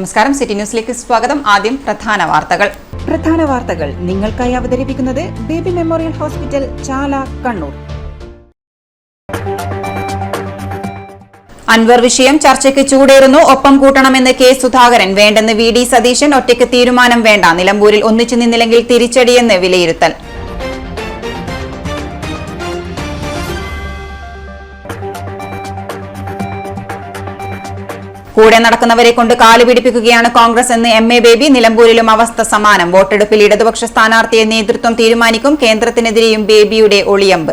നമസ്കാരം, സിറ്റി ന്യൂസിലേക്ക് സ്വാഗതം. ആദ്യം പ്രധാന വാർത്തകൾ നിങ്ങൾക്കായി അവതരിപ്പിക്കുന്നത് ബേബി മെമ്മോറിയൽ ഹോസ്പിറ്റൽ, ചാല, കണ്ണൂർ. അൻവർ വിഷയം ചർച്ചയ്ക്ക് ചൂടേറുന്നു. ഒപ്പം കൂട്ടണമെന്ന് കെ സുധാകരൻ. വേണ്ടെന്ന് വി ഡി സതീശൻ. ഒറ്റയ്ക്ക് തീരുമാനം വേണ്ട. നിലമ്പൂരിൽ ഒന്നിച്ചു നിന്നില്ലെങ്കിൽ തിരിച്ചടിയെന്ന് വിലയിരുത്തൽ. കൂടെ നടക്കുന്നവരെ കൊണ്ട് കാല് പിടിപ്പിക്കുകയാണ് കോൺഗ്രസ് എന്ന് എം എ ബേബി. നിലമ്പൂരിലും അവസ്ഥ സമാനം. വോട്ടെടുപ്പിൽ ഇടതുപക്ഷ സ്ഥാനാർത്ഥിയെ നേതൃത്വം തീരുമാനിക്കും. കേന്ദ്രത്തിനെതിരെയും ബേബിയുടെ ഒളിയമ്പ്.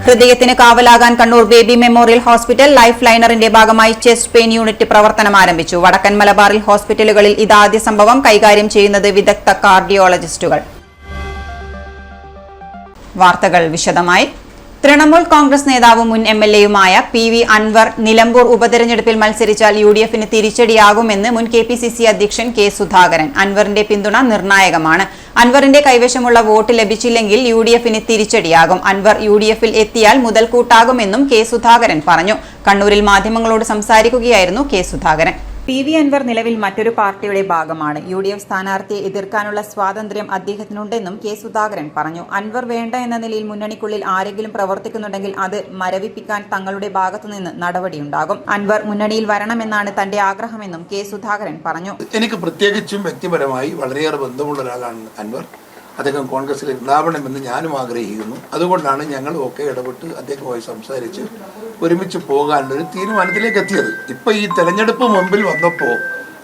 ഹൃദയത്തിന് കാവലാകാൻ Kannur baby memorial hospital. Life ലൈനറിന്റെ ഭാഗമായി ചെസ്റ്റ് പെയിൻ യൂണിറ്റ് പ്രവർത്തനം ആരംഭിച്ചു. വടക്കൻ മലബാറിൽ ഹോസ്പിറ്റലുകളിൽ ഇതാദ്യ സംഭവം. കൈകാര്യം ചെയ്യുന്നത് വിദഗ്ധ കാർഡിയോളജിസ്റ്റുകൾ. വാർത്തകൾ വിശദമായി. തൃണമൂൽ കോൺഗ്രസ് നേതാവും മുൻ എംഎൽഎയുമായ പി വി അൻവർ നിലമ്പൂർ ഉപതെരഞ്ഞെടുപ്പിൽ മത്സരിച്ചാൽ യുഡിഎഫിന് തിരിച്ചടിയാകുമെന്ന് മുൻ കെപിസിസി അധ്യക്ഷൻ കെ സുധാകരൻ. അൻവറിന്റെ പിന്തുണ നിർണായകമാണ്. അൻവറിന്റെ കൈവശമുള്ള വോട്ട് ലഭിച്ചില്ലെങ്കിൽ യുഡിഎഫിന് തിരിച്ചടിയാകും. അൻവർ യുഡിഎഫിൽ എത്തിയാൽ മുതൽക്കൂട്ടാകുമെന്നും കെ സുധാകരൻ പറഞ്ഞു. കണ്ണൂരിൽ മാധ്യമങ്ങളോട് സംസാരിക്കുകയായിരുന്നു K Sudhakaran. P V Anvar നിലവിൽ മറ്റൊരു പാർട്ടിയുടെ ഭാഗമാണ്. യുഡിഎഫ് സ്ഥാനാർത്ഥിയെ എതിർക്കാനുള്ള സ്വാതന്ത്ര്യം അദ്ദേഹത്തിനുണ്ടെന്നും കെ സുധാകരൻ പറഞ്ഞു. അൻവർ വേണ്ട എന്ന നിലയിൽ മുന്നണിക്കുള്ളിൽ ആരെങ്കിലും പ്രവർത്തിക്കുന്നുണ്ടെങ്കിൽ അത് മരവിപ്പിക്കാൻ തങ്ങളുടെ ഭാഗത്തുനിന്ന് നടപടിയുണ്ടാകും. അൻവർ മുന്നണിയിൽ വരണമെന്നാണ് തന്റെ ആഗ്രഹമെന്നും കെ സുധാകരൻ പറഞ്ഞു. എനിക്ക് പ്രത്യേകിച്ചും വ്യക്തിപരമായി വളരെയേറെ ബന്ധമുള്ള ഒരാളാണ് അൻവർ. അദ്ദേഹം കോൺഗ്രസിൽ ഉണ്ടാവണമെന്ന് ഞാനും ആഗ്രഹിക്കുന്നു. അതുകൊണ്ടാണ് ഞങ്ങൾ ഒക്കെ ഇടപെട്ട് അദ്ദേഹവുമായി സംസാരിച്ച് ഒരുമിച്ച് പോകാനുള്ളൊരു തീരുമാനത്തിലേക്ക് എത്തിയത്. ഇപ്പോൾ ഈ തെരഞ്ഞെടുപ്പ് മുമ്പിൽ വന്നപ്പോൾ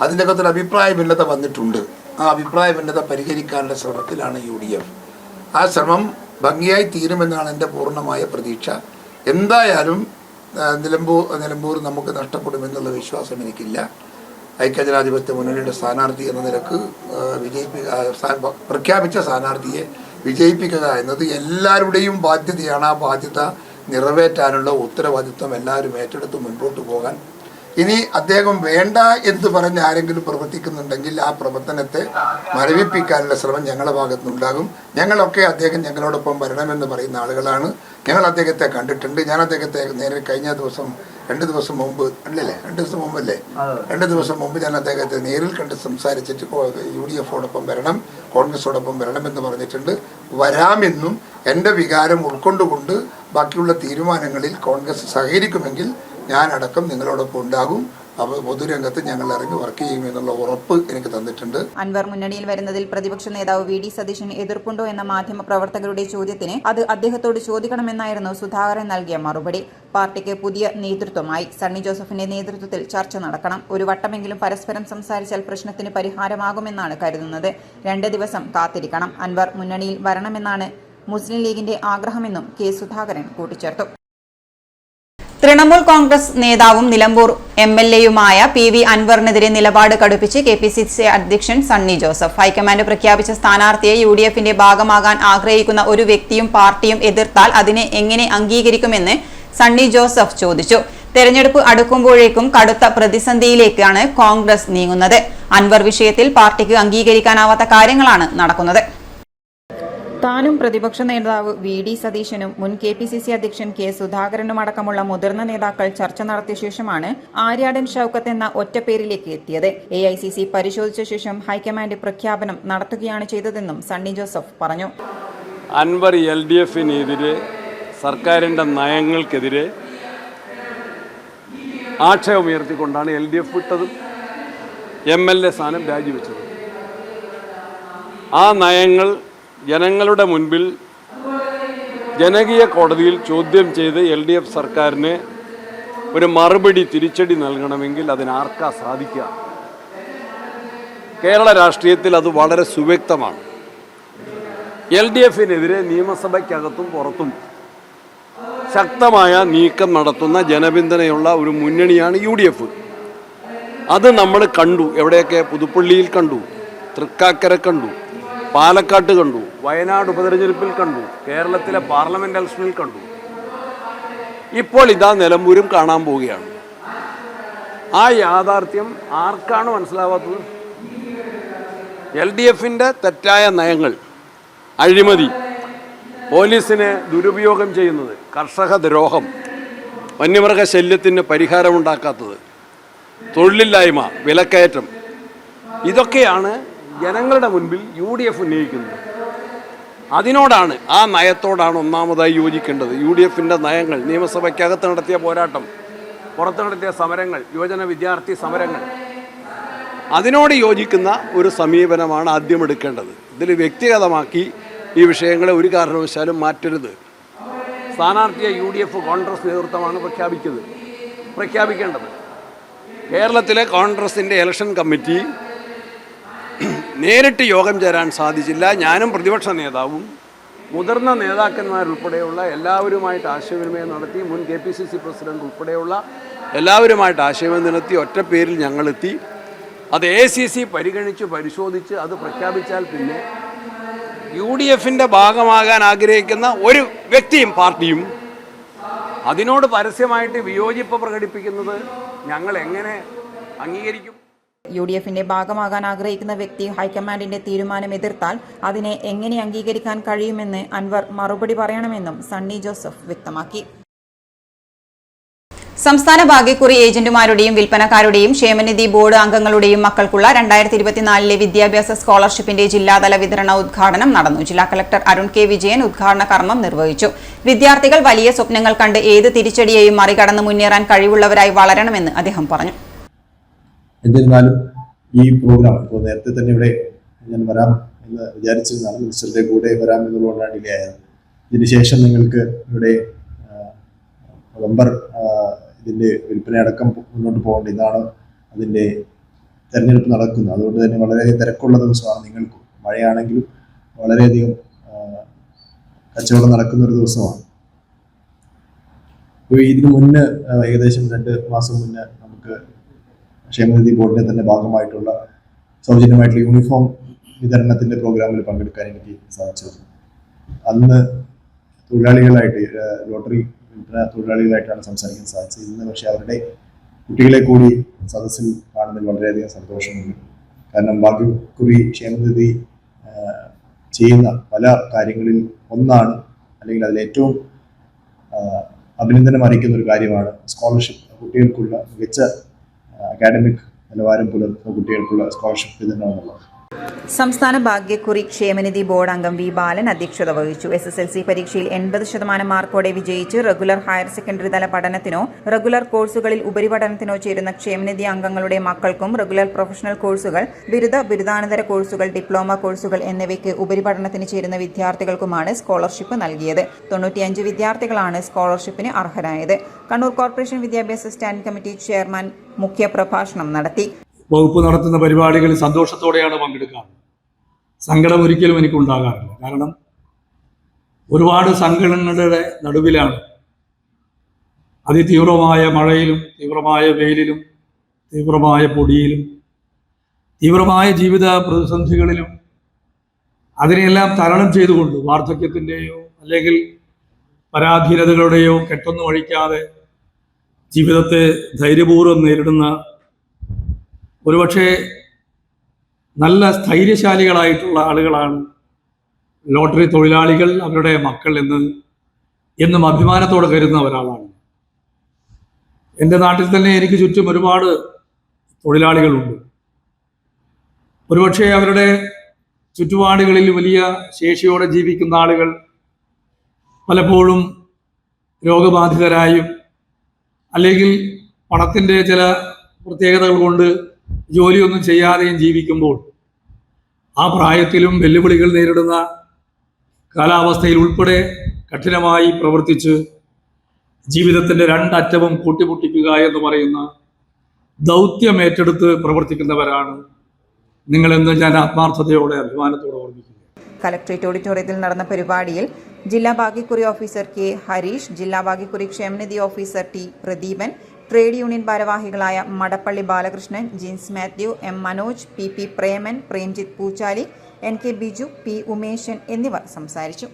അതിൻ്റെ അകത്തൊരു അഭിപ്രായ ഭിന്നത വന്നിട്ടുണ്ട്. ആ അഭിപ്രായ ഭിന്നത പരിഹരിക്കാനുള്ള ശ്രമത്തിലാണ് UDF. ആ ശ്രമം ഭംഗിയായി തീരുമെന്നാണ് എൻ്റെ പൂർണ്ണമായ പ്രതീക്ഷ. എന്തായാലും നിലമ്പൂർ നമുക്ക് നഷ്ടപ്പെടുമെന്നുള്ള വിശ്വാസം എനിക്കില്ല. ഐക്യജനാധിപത്യ മുന്നണിയുടെ സ്ഥാനാർത്ഥി എന്ന നിലക്ക് പ്രഖ്യാപിച്ച സ്ഥാനാർത്ഥിയെ വിജയിപ്പിക്കുക എന്നത് എല്ലാവരുടെയും ബാധ്യതയാണ്. ആ ബാധ്യത നിറവേറ്റാനുള്ള ഉത്തരവാദിത്വം എല്ലാവരും ഏറ്റെടുത്ത് മുൻപോട്ട് പോകാൻ. ഇനി അദ്ദേഹം വേണ്ട എന്ന് പറഞ്ഞ് ആരെങ്കിലും പ്രവർത്തിക്കുന്നുണ്ടെങ്കിൽ ആ പ്രവർത്തനത്തെ മരവിപ്പിക്കാനുള്ള ശ്രമം ഞങ്ങളുടെ ഭാഗത്തുനിന്നുണ്ടാകും. ഞങ്ങളൊക്കെ അദ്ദേഹം ഞങ്ങളോടൊപ്പം വരണമെന്ന് പറയുന്ന ആളുകളാണ്. ഞങ്ങൾ അദ്ദേഹത്തെ കണ്ടിട്ടുണ്ട്. ഞാൻ അദ്ദേഹത്തെ നേരെ കഴിഞ്ഞ ദിവസം 2 ദിവസം മുമ്പ് അല്ലല്ലേ 2 ദിവസം മുമ്പല്ലേ 2 ദിവസം മുമ്പ് ഞാൻ അദ്ദേഹത്തെ നേരിൽ കണ്ട് സംസാരിച്ചിട്ട് UDF-ഓടൊപ്പം വരണം, കോൺഗ്രസോടൊപ്പം വരണമെന്ന് പറഞ്ഞിട്ടുണ്ട്. വരാമെന്നും എൻ്റെ വികാരം ഉൾക്കൊണ്ടുകൊണ്ട് ബാക്കിയുള്ള തീരുമാനങ്ങളിൽ കോൺഗ്രസ് സഹകരിക്കുമെങ്കിൽ ഞാൻ അടക്കം നിങ്ങളോടൊപ്പം ഉണ്ടാകും. പൊതുരംഗത്ത് ഞങ്ങൾ ഇറങ്ങി വർക്ക് ചെയ്യുമെന്നുള്ള ഉറപ്പ് എനിക്ക് തന്നിട്ടുണ്ട്. അൻവർ മുന്നണിയിൽ വരുന്നതിൽ പ്രതിപക്ഷ നേതാവ് വി ഡി സതീശന് എതിർപ്പുണ്ടോ എന്ന മാധ്യമ പ്രവർത്തകരുടെ ചോദ്യത്തിന് അത് അദ്ദേഹത്തോട് ചോദിക്കണമെന്നായിരുന്നു സുധാകരൻ നൽകിയ മറുപടി. പാർട്ടിക്ക് പുതിയ നേതൃത്വമായി സണ്ണി ജോസഫിന്റെ നേതൃത്വത്തിൽ ചർച്ച നടക്കണം. ഒരു വട്ടമെങ്കിലും പരസ്പരം സംസാരിച്ചാൽ പ്രശ്നത്തിന് പരിഹാരമാകുമെന്നാണ് കരുതുന്നത്. 2 ദിവസം കാത്തിരിക്കണം. അൻവർ മുന്നണിയിൽ വരണമെന്നാണ് മുസ്ലിം ലീഗിന്റെ ആഗ്രഹമെന്നും കെ സുധാകരൻ കൂട്ടിച്ചേർത്തു. തൃണമൂൽ കോൺഗ്രസ് നേതാവും നിലമ്പൂർ എംഎൽഎയുമായ പി വി അൻവറിനെതിരെ നിലപാട് കടുപ്പിച്ച് കെപിസിസി അധ്യക്ഷൻ സണ്ണി ജോസഫ്. ഹൈക്കമാൻഡ് പ്രഖ്യാപിച്ച സ്ഥാനാർത്ഥിയെ UDF-ന്റെ ഭാഗമാകാൻ ആഗ്രഹിക്കുന്ന ഒരു വ്യക്തിയും പാർട്ടിയും എതിർത്താൽ അതിനെ എങ്ങനെ അംഗീകരിക്കുമെന്ന് സണ്ണി ജോസഫ് ചോദിച്ചു. തെരഞ്ഞെടുപ്പ് അടുക്കുമ്പോഴേക്കും കടുത്ത പ്രതിസന്ധിയിലേക്കാണ് കോൺഗ്രസ് നീങ്ങുന്നത്. അൻവർ വിഷയത്തിൽ പാർട്ടിക്ക് അംഗീകരിക്കാനാവാത്ത കാര്യങ്ങളാണ് നടക്കുന്നത്. താനും പ്രതിപക്ഷ നേതാവ് വി ഡി സതീശനും മുൻ കെപിസിസി അധ്യക്ഷൻ കെ സുധാകരനും അടക്കമുള്ള മുതിർന്ന നേതാക്കൾ ചർച്ച നടത്തിയ ശേഷമാണ് ആര്യാടൻ ഷൌക്കത്ത് എന്ന ഒറ്റപ്പേരിലേക്ക് എത്തിയത്. AICC പരിശോധിച്ച ശേഷം ഹൈക്കമാൻഡ് പ്രഖ്യാപനം നടത്തുകയാണ് ചെയ്തതെന്നും സണ്ണി ജോസഫ് പറഞ്ഞു. അൻവർ LDF-നെതിരെ സർക്കാരിൻ്റെ നയങ്ങൾക്കെതിരെ ആക്ഷേപമുയർത്തിക്കൊണ്ടാണ് LDF വിട്ടതും MLA സ്ഥാനം രാജിവെച്ചത്. ആ നയങ്ങൾ ജനങ്ങളുടെ മുൻപിൽ ജനകീയ കോടതിയിൽ ചോദ്യം ചെയ്ത് LDF സർക്കാരിന് ഒരു മറുപടി തിരിച്ചടി നൽകണമെങ്കിൽ അതിനാർക്കാ സാധിക്കുക? കേരള രാഷ്ട്രീയത്തിൽ അത് വളരെ സുവ്യക്തമാണ്. LDF-നെതിരെ നിയമസഭയ്ക്കകത്തും പുറത്തും ശക്തമായ നീക്കം നടത്തുന്ന ജനപിന്തുണയുള്ള ഒരു മുന്നണിയാണ് UDF. അത് നമ്മൾ കണ്ടു. എവിടെയൊക്കെ? പുതുപ്പള്ളിയിൽ കണ്ടു, തൃക്കാക്കര കണ്ടു, പാലക്കാട്ട് കണ്ടു, വയനാട് ഉപതെരഞ്ഞെടുപ്പിൽ കണ്ടു, കേരളത്തിലെ പാർലമെന്റ് ഇലക്ഷനിൽ കണ്ടു. ഇപ്പോൾ ഇതാ നിലമ്പൂരും കാണാൻ പോവുകയാണ്. ആ യാഥാർത്ഥ്യം ആർക്കാണ് മനസ്സിലാവാത്തത്? LDF-ന്റെ തെറ്റായ നയങ്ങൾ, അഴിമതി, പോലീസിനെ ദുരുപയോഗം ചെയ്യുന്നത്, കർഷക ദ്രോഹം, വന്യമൃഗ ശല്യത്തിന് പരിഹാരമുണ്ടാക്കാത്തത്, തൊഴിലില്ലായ്മ, വിലക്കയറ്റം, ഇതൊക്കെയാണ് ജനങ്ങളുടെ മുൻപിൽ UDF ഉന്നയിക്കുന്നത്. അതിനോടാണ്, ആ നയത്തോടാണ് ഒന്നാമതായി യോജിക്കേണ്ടത്. UDFൻ്റെ നയങ്ങൾ, നിയമസഭയ്ക്കകത്ത് നടത്തിയ പോരാട്ടം, പുറത്ത് നടത്തിയ സമരങ്ങൾ, യുവജന വിദ്യാർത്ഥി സമരങ്ങൾ, അതിനോട് യോജിക്കുന്ന ഒരു സമീപനമാണ് ആദ്യം എടുക്കേണ്ടത്. ഇതിൽ വ്യക്തിഗതമാക്കി ഈ വിഷയങ്ങളെ ഒരു കാരണവശാലും മാറ്റരുത്. സ്ഥാനാർത്ഥിയെ UDF കോൺഗ്രസ് നേതൃത്വമാണ് പ്രഖ്യാപിക്കേണ്ടത്. കേരളത്തിലെ കോൺഗ്രസിൻ്റെ ഇലക്ഷൻ കമ്മിറ്റി നേരിട്ട് യോഗം ചേരാൻ സാധിച്ചില്ല. ഞാനും പ്രതിപക്ഷ നേതാവും മുതിർന്ന നേതാക്കന്മാരുൾപ്പെടെയുള്ള എല്ലാവരുമായിട്ട് ആശയവിനിമയം നടത്തി. മുൻ KPCC പ്രസിഡന്റ് ഉൾപ്പെടെയുള്ള എല്ലാവരുമായിട്ട് ആശയവിനിമയം നടത്തി. ഒറ്റ പേരിൽ ഞങ്ങളെത്തി. അത് ACC പരിഗണിച്ച് പരിശോധിച്ച് അത് പ്രഖ്യാപിച്ചാൽ പിന്നെ UDFൻ്റെ ഭാഗമാകാൻ ആഗ്രഹിക്കുന്ന ഒരു വ്യക്തിയും പാർട്ടിയും അതിനോട് പരസ്യമായിട്ട് വിയോജിപ്പ് പ്രകടിപ്പിക്കുന്നത് ഞങ്ങൾ എങ്ങനെ അംഗീകരിക്കും? UDFന്റെ ഭാഗമാകാൻ ആഗ്രഹിക്കുന്ന വ്യക്തി ഹൈക്കമാൻഡിന്റെ തീരുമാനം എതിർത്താൽ അതിനെ എങ്ങനെ അംഗീകരിക്കാൻ കഴിയുമെന്ന് അൻവർ മറുപടി പറയണമെന്നും സണ്ണി ജോസഫ് വ്യക്തമാക്കി. സംസ്ഥാന ഭാഗ്യക്കുറി ഏജന്റുമാരുടെയും വിൽപ്പനക്കാരുടെയും ക്ഷേമനിധി ബോർഡ് അംഗങ്ങളുടെയും മക്കൾക്കുള്ള 2024 വിദ്യാഭ്യാസ സ്കോളർഷിപ്പിന്റെ ജില്ലാതല വിതരണ ഉദ്ഘാടനം നടന്നു. ജില്ലാ കളക്ടർ അരുൺ കെ വിജയൻ ഉദ്ഘാടന കർമ്മം നിർവഹിച്ചു. വിദ്യാർത്ഥികൾ വലിയ സ്വപ്നങ്ങൾ കണ്ട് ഏത് തിരിച്ചടിയെയും മറികടന്ന് മുന്നേറാൻ കഴിവുള്ളവരായി വളരണമെന്ന് അദ്ദേഹം പറഞ്ഞു. എന്നിരുന്നാലും ഈ പ്രോഗ്രാം ഇപ്പോൾ നേരത്തെ തന്നെ ഇവിടെ ഞാൻ വരാം എന്ന് വിചാരിച്ചിരുന്നതാണ്. മിനിസ്റ്ററുടെ കൂടെ വരാം എന്നുള്ളതുകൊണ്ടാണ് ഡിലേ ആയത്. ഇതിനുശേഷം നിങ്ങൾക്ക് ഇവിടെ നവംബർ ഇതിൻ്റെ വിൽപ്പനയടക്കം മുന്നോട്ട് പോകേണ്ട ഇന്നാണ് അതിൻ്റെ തെരഞ്ഞെടുപ്പ് നടക്കുന്നത്. അതുകൊണ്ട് തന്നെ വളരെയധികം തിരക്കുള്ള ദിവസമാണ്. നിങ്ങൾക്കും മഴയാണെങ്കിലും വളരെയധികം കച്ചവടം നടക്കുന്ന ഒരു ദിവസമാണ്. ഇപ്പോൾ ഇതിനു മുന്നേ ഏകദേശം 2 മാസം മുന്നേ നമുക്ക് ക്ഷേമനിധി ബോർഡിൻ്റെ തന്നെ ഭാഗമായിട്ടുള്ള സൗജന്യമായിട്ടുള്ള യൂണിഫോം വിതരണത്തിൻ്റെ പ്രോഗ്രാമിൽ പങ്കെടുക്കാൻ എനിക്ക് സാധിച്ചു. അന്ന് തൊഴിലാളികളായിട്ട് ലോട്ടറി വിൽപ്പന തൊഴിലാളികളായിട്ടാണ് സംസാരിക്കാൻ സാധിച്ചത്. ഇന്ന് പക്ഷേ അവരുടെ കുട്ടികളെ കൂടി സദസ്സിൽ കാണുന്നതിൽ വളരെയധികം സന്തോഷമുണ്ട്. കാരണം ഭാഗ്യക്കുറി ക്ഷേമനിധി ചെയ്യുന്ന പല കാര്യങ്ങളിൽ ഒന്നാണ്, അല്ലെങ്കിൽ അതിലേറ്റവും അഭിനന്ദനം അറിയിക്കുന്ന ഒരു കാര്യമാണ് സ്കോളർഷിപ്പ്. കുട്ടികൾക്കുള്ള മികച്ച അക്കാഡമിക് നിലവാരം പുലർത്തുന്ന കുട്ടികൾക്കുള്ള സ്കോളർഷിപ്പ് വിതരണം എന്നുള്ളത്. സംസ്ഥാന ഭാഗ്യക്കുറി ക്ഷേമനിധി ബോർഡ് അംഗം വി ബാലൻ അധ്യക്ഷത വഹിച്ചു. SSLC പരീക്ഷയിൽ 80% മാർക്കോടെ വിജയിച്ച് റെഗുലർ ഹയർ സെക്കൻഡറി തല പഠനത്തിനോ റെഗുലർ കോഴ്സുകളിൽ ഉപരിപഠനത്തിനോ ചേരുന്ന ക്ഷേമനിധി അംഗങ്ങളുടെ മക്കൾക്കും റെഗുലർ പ്രൊഫഷണൽ കോഴ്സുകൾ, ബിരുദാനന്തര കോഴ്സുകൾ, ഡിപ്ലോമ കോഴ്സുകൾ എന്നിവയ്ക്ക് ഉപരിപഠനത്തിന് ചേരുന്ന വിദ്യാർത്ഥികൾക്കുമാണ് സ്കോളർഷിപ്പ് നൽകിയത്. 95 വിദ്യാർത്ഥികളാണ് സ്കോളർഷിപ്പിന് അർഹരായത്. കണ്ണൂർ കോർപ്പറേഷൻ വിദ്യാഭ്യാസ സ്റ്റാൻഡിംഗ് കമ്മിറ്റി ചെയർമാൻ മുഖ്യപ്രഭാഷണം നടത്തി. വകുപ്പ് നടത്തുന്ന പരിപാടികളിൽ സന്തോഷത്തോടെയാണ് പങ്കെടുക്കുക. സങ്കടം ഒരിക്കലും എനിക്കുണ്ടാകാറില്ല. കാരണം ഒരുപാട് സങ്കടങ്ങളുടെ നടുവിലാണ് അതിതീവ്രമായ മഴയിലും തീവ്രമായ വെയിലിലും തീവ്രമായ പൊടിയിലും തീവ്രമായ ജീവിത പ്രതിസന്ധികളിലും അതിനെല്ലാം തരണം ചെയ്തുകൊണ്ട് വാർദ്ധക്യത്തിൻ്റെയോ അല്ലെങ്കിൽ പരാധീനതകളുടെയോ കെട്ടൊന്നും ഒഴിക്കാതെ ജീവിതത്തെ ധൈര്യപൂർവ്വം നേരിടുന്ന ഒരുപക്ഷെ നല്ല സ്ഥൈര്യശാലികളായിട്ടുള്ള ആളുകളാണ് ലോട്ടറി തൊഴിലാളികൾ, അവരുടെ മക്കൾ എന്നും അഭിമാനത്തോടെ കരുതുന്ന ഒരാളാണ്. എൻ്റെ നാട്ടിൽ തന്നെ എനിക്ക് ചുറ്റും ഒരുപാട് തൊഴിലാളികളുണ്ട്. ഒരുപക്ഷെ അവരുടെ ചുറ്റുപാടുകളിൽ വലിയ ശേഷിയോടെ ജീവിക്കുന്ന ആളുകൾ പലപ്പോഴും രോഗബാധിതരായും അല്ലെങ്കിൽ പണത്തിൻ്റെ ചില പ്രത്യേകതകൾ കൊണ്ട് ജോലിയൊന്നും ചെയ്യാതെയും ജീവിക്കുമ്പോൾ ആ പ്രായത്തിലും വെല്ലുവിളികൾ നേരിടുന്ന കാലാവസ്ഥയിൽ ഉൾപ്പെടെ കഠിനമായി പ്രവർത്തിച്ച് ജീവിതത്തിൻ്റെ 2 അറ്റവും കൂട്ടിമുട്ടിക്കുക എന്ന് പറയുന്ന ദൗത്യം ഏറ്റെടുത്ത് പ്രവർത്തിക്കുന്നവരാണ് നിങ്ങളെന്ന് ഞാൻ ആത്മാർത്ഥതയോടെ അഭിമാനത്തോടെ ഓർമ്മിക്കുന്നു. കലക്ട്രേറ്റ് ഓഡിറ്റോറിയത്തിൽ നടന്ന പരിപാടിയിൽ ജില്ലാ ഭാഗ്യക്കുറി ഓഫീസർ കെ ഹരീഷ്, ജില്ലാ ഭാഗ്യക്കുറി ക്ഷേമനിധി officer T Pradeepan, trade union ഭാരവാഹികളായ Madappally Balakrishnan, Jins Mathew, M Manoj, P Preman, Premjith Poochali, NK Biju, P Umesan എന്നിവർ സംസാരിച്ചു.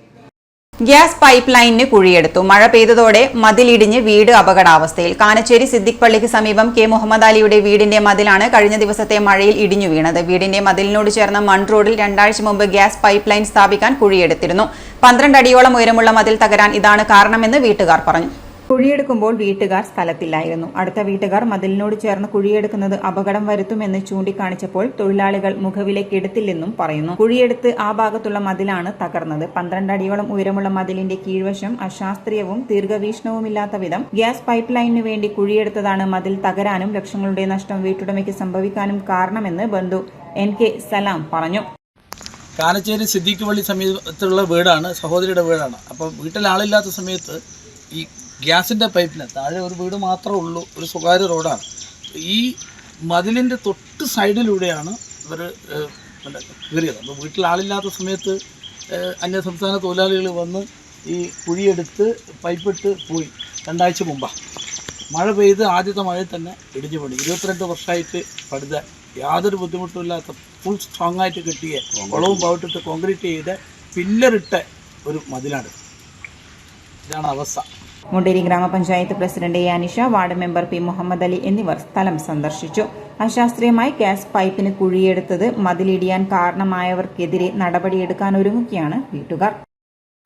ഗ്യാസ് പൈപ്പ് ലൈനിന് കുഴിയെടുത്തു. മഴ പെയ്തതോടെ മതിലിടിഞ്ഞ് വീട് അപകടാവസ്ഥയിൽ. കാനച്ചേരി സിദ്ദിഖ് പള്ളിക്ക് സമീപം കെ മുഹമ്മദ് അലിയുടെ വീടിന്റെ മതിലാണ് കഴിഞ്ഞ ദിവസത്തെ മഴയിൽ ഇടിഞ്ഞു വീണത്. വീടിന്റെ മതിലിനോട് ചേർന്ന മൺ റോഡിൽ 2 ആഴ്ച മുമ്പ് ഗ്യാസ് പൈപ്പ് ലൈൻ സ്ഥാപിക്കാൻ കുഴിയെടുത്തിരുന്നു. 12 അടിയോളം ഉയരമുള്ള മതിൽ തകരാൻ ഇതാണ് കാരണമെന്ന് വീട്ടുകാർ പറഞ്ഞു. കുഴിയെടുക്കുമ്പോൾ വീട്ടുകാർ സ്ഥലത്തില്ലായിരുന്നു. അടുത്ത വീട്ടുകാർ മതിലിനോട് ചേർന്ന് കുഴിയെടുക്കുന്നത് അപകടം വരുത്തുമെന്ന് ചൂണ്ടിക്കാണിച്ചപ്പോൾ തൊഴിലാളികൾ മുഖവിലക്കെടുത്തില്ലെന്നും പറയുന്നു. കുഴിയെടുത്ത് ആ ഭാഗത്തുള്ള മതിലാണ് തകർന്നത്. 12 അടിയോളം ഉയരമുള്ള മതിലിന്റെ കീഴ്വശം അശാസ്ത്രീയവും ദീർഘവീക്ഷണവുമില്ലാത്ത വിധം ഗ്യാസ് പൈപ്പ് ലൈനിനു വേണ്ടി കുഴിയെടുത്തതാണ് മതിൽ തകരാനും ലക്ഷങ്ങളുടെ നഷ്ടം വീട്ടുടമയ്ക്ക് സംഭവിക്കാനും കാരണമെന്ന് ബന്ധു NK സലാം പറഞ്ഞു. കാനച്ചേരി സിദ്ദീഖ് പള്ളി സമീപത്തുള്ള വീടാണ്, സഹോദരിയുടെ വീടാണ്. അപ്പോൾ വീട്ടിൽ ആളില്ലാത്ത സമയത്ത് ഈ ഗ്യാസിൻ്റെ പൈപ്പിന് താഴെ ഒരു വീട് മാത്രമേ ഉള്ളൂ, ഒരു സ്വകാര്യ റോഡാണ്. ഈ മതിലിൻ്റെ തൊട്ട് സൈഡിലൂടെയാണ് ഇവർ കയറിയത്. അപ്പോൾ വീട്ടിൽ ആളില്ലാത്ത സമയത്ത് അന്യസംസ്ഥാന തൊഴിലാളികൾ വന്ന് ഈ കുഴിയെടുത്ത് പൈപ്പിട്ട് പോയി. 2 ആഴ്ച മുമ്പാണ് മഴ പെയ്ത് ആദ്യത്തെ മഴയിൽ തന്നെ ഇടിഞ്ഞു പണി. 22 വർഷമായിട്ട് പടുത യാതൊരു ബുദ്ധിമുട്ടുമില്ലാത്ത ഫുൾ സ്ട്രോങ് ആയിട്ട് കെട്ടിയ കുളവും പവിട്ടിട്ട് കോൺക്രീറ്റ് ചെയ്ത് പില്ലറിട്ട ഒരു മതിലാണ്. ഇതാണ് അവസ്ഥ. മുണ്ടേരി ഗ്രാമപഞ്ചായത്ത് president A. Anisha, ward member P. Muhammad Ali എന്നിവർ സ്ഥലം സന്ദർശിച്ചു. അശാസ്ത്രീയമായി ഗ്യാസ് പൈപ്പിന് കുഴിയെടുത്തത് മതിലിടിയാൻ കാരണമായവർക്കെതിരെ നടപടിയെടുക്കാനൊരുങ്ങുകയാണ് വീട്ടുകാർ.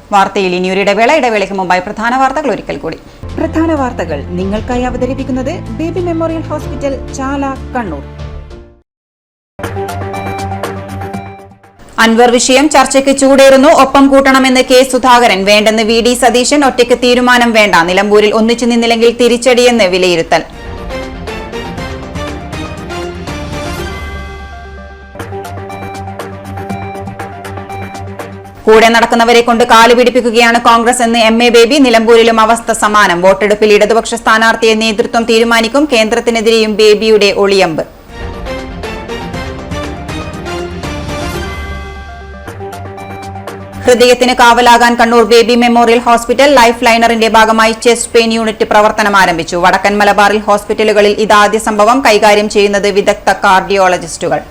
വാർത്തയിൽ ഇനിയൊരു ഇടവേളയ്ക്ക് മുമ്പായി പ്രധാന വാർത്തകൾ ഒരിക്കൽ കൂടി. പ്രധാന വാർത്തകൾ നിങ്ങൾക്കായി അവതരിപ്പിക്കുന്നത് ബേബി മെമ്മോറിയൽ ഹോസ്പിറ്റൽ, ചാല, കണ്ണൂർ. അൻവർ വിഷയം ചർച്ചയ്ക്ക് ചൂടേറുന്നു. ഒപ്പം കൂട്ടണമെന്ന് K. സുധാകരൻ. വേണ്ടെന്ന് VD സതീശൻ. ഒറ്റയ്ക്ക് തീരുമാനം വേണ്ട. നിലമ്പൂരിൽ ഒന്നിച്ചു നിന്നില്ലെങ്കിൽ തിരിച്ചടിയെന്ന് വിലയിരുത്തൽ. കൂടെ നടക്കുന്നവരെ കൊണ്ട് കാല് പിടിപ്പിക്കുകയാണ് കോൺഗ്രസ് എന്ന് MA ബേബി. നിലമ്പൂരിലും അവസ്ഥ സമാനം. വോട്ടെടുപ്പിൽ ഇടതുപക്ഷ സ്ഥാനാർത്ഥിയെ നേതൃത്വം തീരുമാനിക്കും. കേന്ദ്രത്തിനെതിരെയും ബേബിയുടെ ഒളിയമ്പ്. ഹൃദയത്തിന് കാവലാകാൻ Kannur baby memorial hospital. Life ലൈനറിന്റെ ഭാഗമായി ചെസ്റ്റ് പെയിൻ യൂണിറ്റ് പ്രവർത്തനം ആരംഭിച്ചു. വടക്കൻ മലബാറിൽ ഹോസ്പിറ്റലുകളിൽ ഇതാദ്യ സംഭവം. കൈകാര്യം ചെയ്യുന്നത് വിദഗ്ധ കാർഡിയോളജിസ്റ്റുകൾ.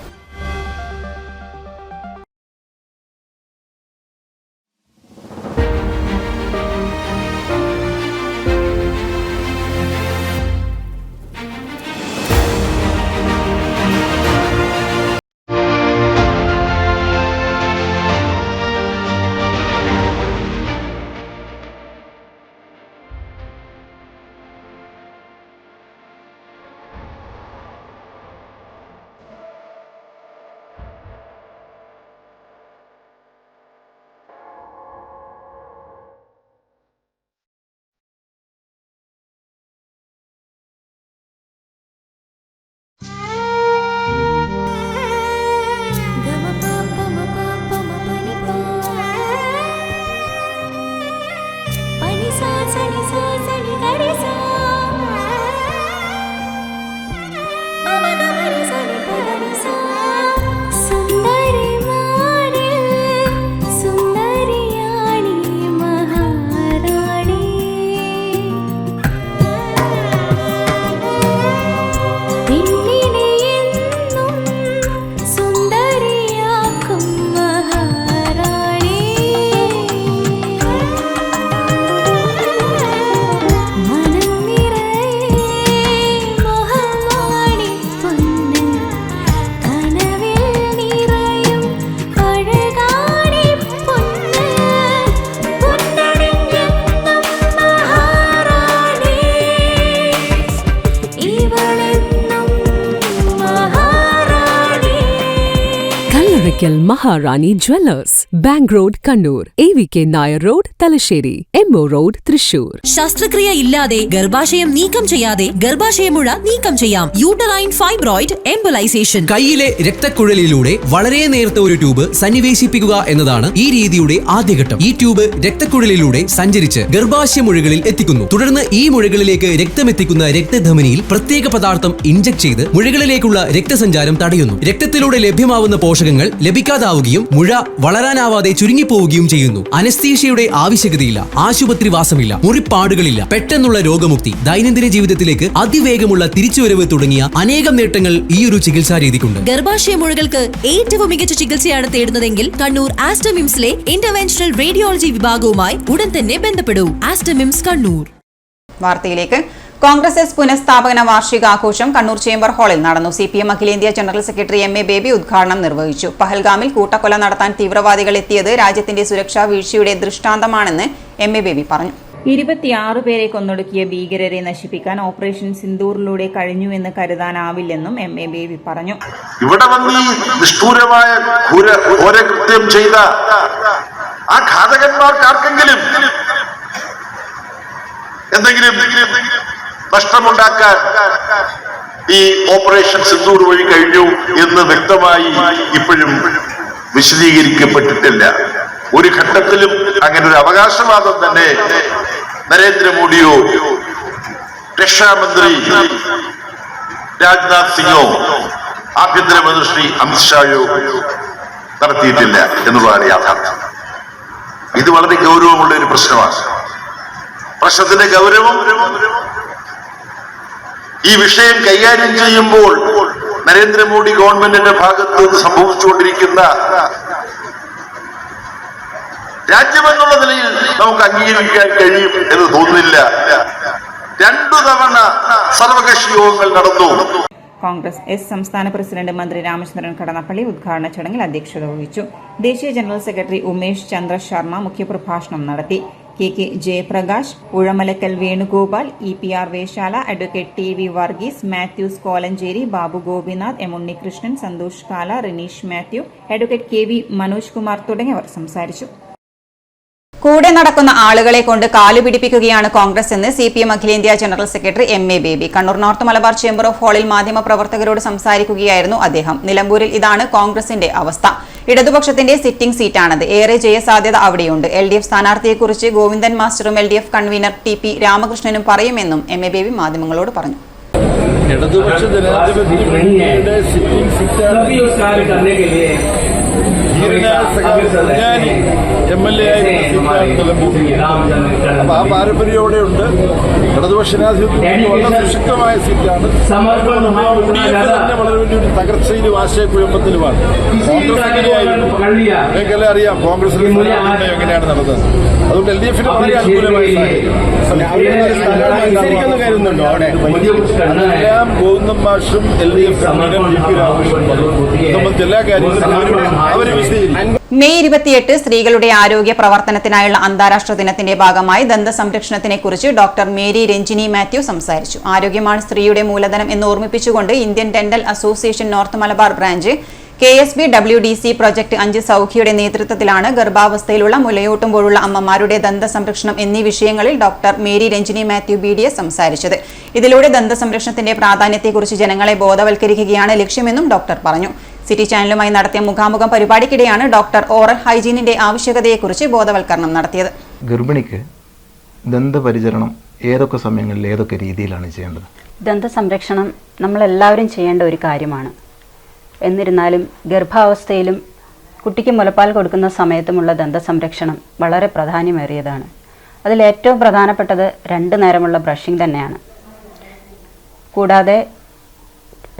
Maharani Jewellers, Bank Road, Kannur, AVK Nair Road, Talasheri, MO Road, Thrissur. ശസ്ത്രക്രിയ ഇല്ലാതെ ഗർഭാശയം നീക്കം ചെയ്യാതെ ഗർഭാശയമുഴ നീക്കം ചെയ്യാം. Uterine fibroid embolisation. കൈയിലെ രക്തക്കുഴലിലൂടെ വളരെ നേർത്ത ഒരു ട്യൂബ് സന്നിവേശിപ്പിക്കുക എന്നതാണ് ഈ രീതിയുടെ ആദ്യഘട്ടം. ഈ ട്യൂബ് രക്തക്കുഴലിലൂടെ സഞ്ചരിച്ച് ഗർഭാശയമുഴകളിൽ എത്തിക്കുന്നു. തുടർന്ന് ഈ മുഴകളിലേക്ക് രക്തമെത്തിക്കുന്ന രക്തധമനിയിൽ പ്രത്യേക പദാർത്ഥം ഇൻജക്ട് ചെയ്ത് മുഴകളിലേക്കുള്ള രക്തസഞ്ചാരം തടയുന്നു. രക്തത്തിലൂടെ ലഭ്യമാവുന്ന പോഷകങ്ങൾ ലഭിക്കാതാവുകയും മുഴ വളരാനാവാതെ ചുരുങ്ങിപ്പോവുകയും ചെയ്യുന്നു. അനസ്തീഷ്യയുടെ ആവശ്യകതയില്ല, ആശുപത്രിവാസമില്ല, മുറിപ്പാടുകളില്ല, പെട്ടെന്നുള്ള രോഗമുക്തി, ദൈനംദിന ജീവിതത്തിലേക്ക് അതിവേഗമുള്ള തിരിച്ചുവരവ് തുടങ്ങിയ അനേകം നേട്ടങ്ങൾ ഈ ഒരു ചികിത്സാ രീതിക്കുണ്ട്. ഗർഭാശയ മുഴകൾക്ക് ഏറ്റവും മികച്ച ചികിത്സയാണ് തേടുന്നതെങ്കിൽ കണ്ണൂർ ആസ്റ്റമിംസിലെ ഇന്റർവെൻഷണൽ റേഡിയോളജി വിഭാഗവുമായി ഉടൻ തന്നെ ബന്ധപ്പെടൂ. ആസ്റ്റമിംസ് കണ്ണൂർ. വാർത്തയിലേക്ക്. കോൺഗ്രസ് എസ് പുനഃസ്ഥാപന വാർഷികാഘോഷം കണ്ണൂർ ചേംബർ ഹാളിൽ നടന്നു. CPM അഖിലേന്ത്യാ ജനറൽ സെക്രട്ടറി MA ബേബി ഉദ്ഘാടനം നിർവഹിച്ചു. പഹൽഗാമിൽ കൂട്ടക്കൊല നടത്താൻ തീവ്രവാദികൾ എത്തിയത് രാജ്യത്തിന്റെ സുരക്ഷാ വീഴ്ചയുടെ ദൃഷ്ടാന്തമാണെന്ന് MA ബേബി പറഞ്ഞു. 26 പേരെ കൊന്നൊടുക്കിയ ഭീകരരെ നശിപ്പിക്കാൻ ഓപ്പറേഷൻ സിന്ദൂറിലൂടെ കഴിഞ്ഞുവെന്ന് കരുതാനാവില്ലെന്നും MA ബേബി പറഞ്ഞു. ഇവിടെ വന്ന് ഈ നിഷ്ഠൂരമായ കൃത്യം ചെയ്ത ആ ഘാതകന്മാർക്കാർക്കെങ്കിലും എന്തെങ്കിലും നഷ്ടമുണ്ടാക്കാൻ ഈ ഓപ്പറേഷൻ സിന്ദൂർ വഴി കഴിഞ്ഞു എന്ന് വ്യക്തമായി ഇപ്പോഴും വിശദീകരിക്കപ്പെട്ടിട്ടില്ല. ഒരു ഘട്ടത്തിലും അങ്ങനെ ഒരു അവകാശവാദം തന്നെ നരേന്ദ്രമോദിയോ രക്ഷാമന്ത്രി രാജ്നാഥ് സിംഗോ ആഭ്യന്തരമന്ത്രി ശ്രീ അമിത്ഷായോ നടത്തിയിട്ടില്ല എന്നുള്ളതാണ് യാഥാർത്ഥ്യം. ഇത് വളരെ ഗൗരവമുള്ള ഒരു പ്രശ്നമാണ്. പ്രശ്നത്തിന്റെ ഗൗരവം ഈ വിഷയം കൈകാര്യം ചെയ്യുമ്പോൾ നരേന്ദ്രമോദി ഗവൺമെന്റിന്റെ ഭാഗത്ത് നിന്ന് സംഭവിച്ചുകൊണ്ടിരിക്കുന്ന രാജ്യമെന്നുള്ള നിലയിൽ നമുക്ക് അംഗീകരിക്കാൻ കഴിയും എന്ന് തോന്നുന്നില്ല. 2 തവണ സർവകക്ഷി യോഗങ്ങൾ നടന്നു. കോൺഗ്രസ് എസ് സംസ്ഥാന പ്രസിഡന്റ് മന്ത്രി രാമചന്ദ്രൻ കടന്നപ്പള്ളി ഉദ്ഘാടന ചടങ്ങിൽ അധ്യക്ഷത വഹിച്ചു. ദേശീയ ജനറൽ സെക്രട്ടറി ഉമേഷ് ചന്ദ്ര ശർമ്മ മുഖ്യപ്രഭാഷണം നടത്തി. KK Jayaprakash, Uzhamalakkal Venugopal, EPR Veshala, advocate TV Varghese, Mathews Kolenchery, Babu Gopinath, M Unnikrishnan, Santhosh Kala, Rineesh Mathew, advocate KV Manoj Kumar തുടങ്ങിയവർ സംസാരിച്ചു. കൂടെ നടക്കുന്ന ആളുകളെ കൊണ്ട് കാലുപിടിപ്പിക്കുകയാണ് കോൺഗ്രസ് എന്ന് CPM അഖിലേന്ത്യാ general secretary MA baby. Kannur north Malabar chamber of ഹാളിൽ മാധ്യമപ്രവർത്തകരോട് സംസാരിക്കുകയായിരുന്നു അദ്ദേഹം. നിലമ്പൂരിൽ ഇതാണ് കോൺഗ്രസിന്റെ അവസ്ഥ. ഇടതുപക്ഷത്തിന്റെ സിറ്റിംഗ് സീറ്റാണത്. ഏറെ ജയസാധ്യത അവിടെയുണ്ട്. LDF സ്ഥാനാർത്ഥിയെക്കുറിച്ച് ഗോവിന്ദൻ മാസ്റ്ററും LDF കൺവീനർ TP രാമകൃഷ്ണനും പറയുമെന്നും MA ബേബി മാധ്യമങ്ങളോട് പറഞ്ഞു. ഇടതുപക്ഷ ജനാധിപത്യ മുന്നണിയുടെ സിറ്റിംഗ് സീറ്റാണ്. MLA അപ്പൊ ആ പാരമ്പര്യം അവിടെ ഉണ്ട്. ഇടതുപക്ഷ ജനാധിപത്യം വളരെ സുശക്തമായ സീറ്റാണ്. തന്നെ വളരെ വലിയൊരു തകർച്ചയിലും ആശയക്കുഴപ്പത്തിലുമാണ്. കോൺഗ്രസ് എങ്ങനെയായിരുന്നു നിങ്ങൾക്കെല്ലാം അറിയാം. കോൺഗ്രസിന്റെ എങ്ങനെയാണ് നടന്നത്. അതുകൊണ്ട് LDF വളരെ അനുകൂലമായ അതെല്ലാം ഗോവിന്ദൻ മാഷും LDF സംബന്ധിച്ച എല്ലാ കാര്യങ്ങളും അവർ വിശദീകരിക്കും. മെയ് 28 സ്ത്രീകളുടെ ആരോഗ്യ പ്രവർത്തനത്തിനായുള്ള അന്താരാഷ്ട്ര ദിനത്തിന്റെ ഭാഗമായി ദന്ത സംരക്ഷണത്തിനെക്കുറിച്ച് ഡോക്ടർ മേരി രഞ്ജിനി മാത്യു സംസാരിച്ചു. ആരോഗ്യമാണ് സ്ത്രീയുടെ മൂലധനം എന്ന് ഓർമ്മിപ്പിച്ചുകൊണ്ട് Indian dental association north Malabar branch KSB WDC project 5 സൗഖ്യയുടെ നേതൃത്വത്തിലാണ് ഗർഭാവസ്ഥയിലുള്ള മുലയൂട്ടുമ്പോഴുള്ള അമ്മമാരുടെ ദന്ത സംരക്ഷണം എന്നീ വിഷയങ്ങളിൽ doctor Mary Ranjini Mathew BDS സംസാരിച്ചത്. ഇതിലൂടെ ദന്ത സംരക്ഷണത്തിന്റെ പ്രാധാന്യത്തെക്കുറിച്ച് ജനങ്ങളെ ബോധവൽക്കരിക്കുകയാണ് ലക്ഷ്യമെന്നും ഡോക്ടർ പറഞ്ഞു. സിറ്റി ചാനലുമായി നടത്തിയ മുഖാമുഖം പരിപാടിക്കിടെയാണ് ഡോക്ടർ ഓറൽ ഹൈജീനിന്റെ ആവശ്യകതയെക്കുറിച്ച് ബോധവൽക്കരണം നടത്തിയത്. ഗർഭിണിക്ക് ദന്തപരിചരണം ഏതൊക്കെ സമയങ്ങളിൽ ഏതൊക്കെ രീതിയിലാണ് ചെയ്യേണ്ടത്? ദന്ത സംരക്ഷണം നമ്മളെല്ലാവരും ചെയ്യേണ്ട ഒരു കാര്യമാണ്. എന്നിരുന്നാലും ഗർഭാവസ്ഥയിലും കുട്ടിക്ക് മുലപ്പാൽ കൊടുക്കുന്ന സമയത്തുമുള്ള ദന്ത സംരക്ഷണം വളരെ പ്രാധാന്യമേറിയതാണ്. അതിലേറ്റവും പ്രധാനപ്പെട്ടത് 2 നേരമുള്ള ബ്രഷിംഗ് തന്നെയാണ്. കൂടാതെ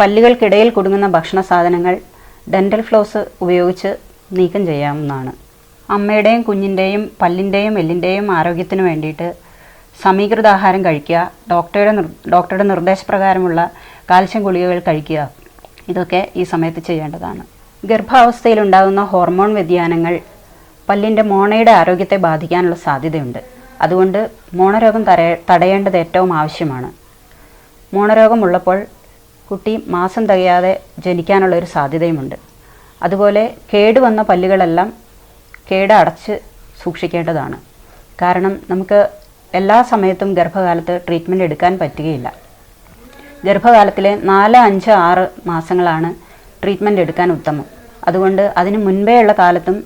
പല്ലുകൾക്കിടയിൽ കുടുങ്ങുന്ന ഭക്ഷണ സാധനങ്ങൾ ഡെന്റൽ ഫ്ലോസ് ഉപയോഗിച്ച് നീക്കം ചെയ്യാവുന്നതാണ്. അമ്മയുടെയും കുഞ്ഞിൻ്റെയും പല്ലിൻ്റെയും എല്ലിൻ്റെയും ആരോഗ്യത്തിന് വേണ്ടിയിട്ട് സമീകൃത ആഹാരം കഴിക്കുക, ഡോക്ടറുടെ നിർദ്ദേശപ്രകാരമുള്ള കാൽസ്യം ഗുളികകൾ കഴിക്കുക, ഇതൊക്കെ ഈ സമയത്ത് ചെയ്യേണ്ടതാണ്. ഗർഭാവസ്ഥയിലുണ്ടാകുന്ന ഹോർമോൺ വ്യതിയാനങ്ങൾ പല്ലിൻ്റെ മോണയുടെ ആരോഗ്യത്തെ ബാധിക്കാനുള്ള സാധ്യതയുണ്ട്. അതുകൊണ്ട് മോണരോഗം തടയേണ്ടത് ഏറ്റവും ആവശ്യമാണ്. മോണരോഗമുള്ളപ്പോൾ കുട്ടി മാസം തികയാതെ ജനിക്കാനുള്ള ഒരു സാധ്യതയുമുണ്ട്. അതുപോലെ കേടുവന്ന പല്ലുകളെല്ലാം അടച്ച് സൂക്ഷിക്കേണ്ടതാണ്. കാരണം നമുക്ക് എല്ലാ സമയത്തും ഗർഭകാലത്ത് ട്രീറ്റ്മെൻറ്റ് എടുക്കാൻ പറ്റുകയില്ല. ഗർഭകാലത്തിലെ 4, 5, 6 മാസങ്ങളാണ് ട്രീറ്റ്മെൻറ്റ് എടുക്കാൻ ഉത്തമം. അതുകൊണ്ട് അതിന് മുൻപേ ഉള്ള കാലത്തും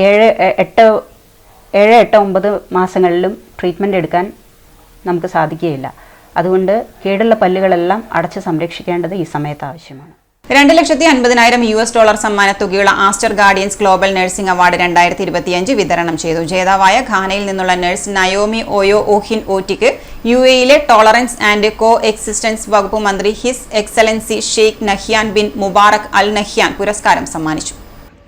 7, 8, 9 മാസങ്ങളിലും ട്രീറ്റ്മെൻറ്റ് എടുക്കാൻ നമുക്ക് സാധിക്കുകയില്ല. അതുകൊണ്ട് കേടുള്ള പല്ലുകളെല്ലാം അടച്ച് സംരക്ഷിക്കേണ്ടത് ഈ സമയത്ത് ആവശ്യമാണ്. $2,50,000 സമ്മാനത്തുകയുള്ള Aster Guardians global nursing award 2025 വിതരണം ചെയ്തു. ജേതാവായ ഘാനയിൽ നിന്നുള്ള നഴ്സ് നയോമി ഓയോ ഓഹിൻ ഓറ്റിക്ക് UAE tolerance and coexistence വകുപ്പ് മന്ത്രി his excellency Sheikh Nahyan bin Mubarak Al Nahyan പുരസ്കാരം സമ്മാനിച്ചു.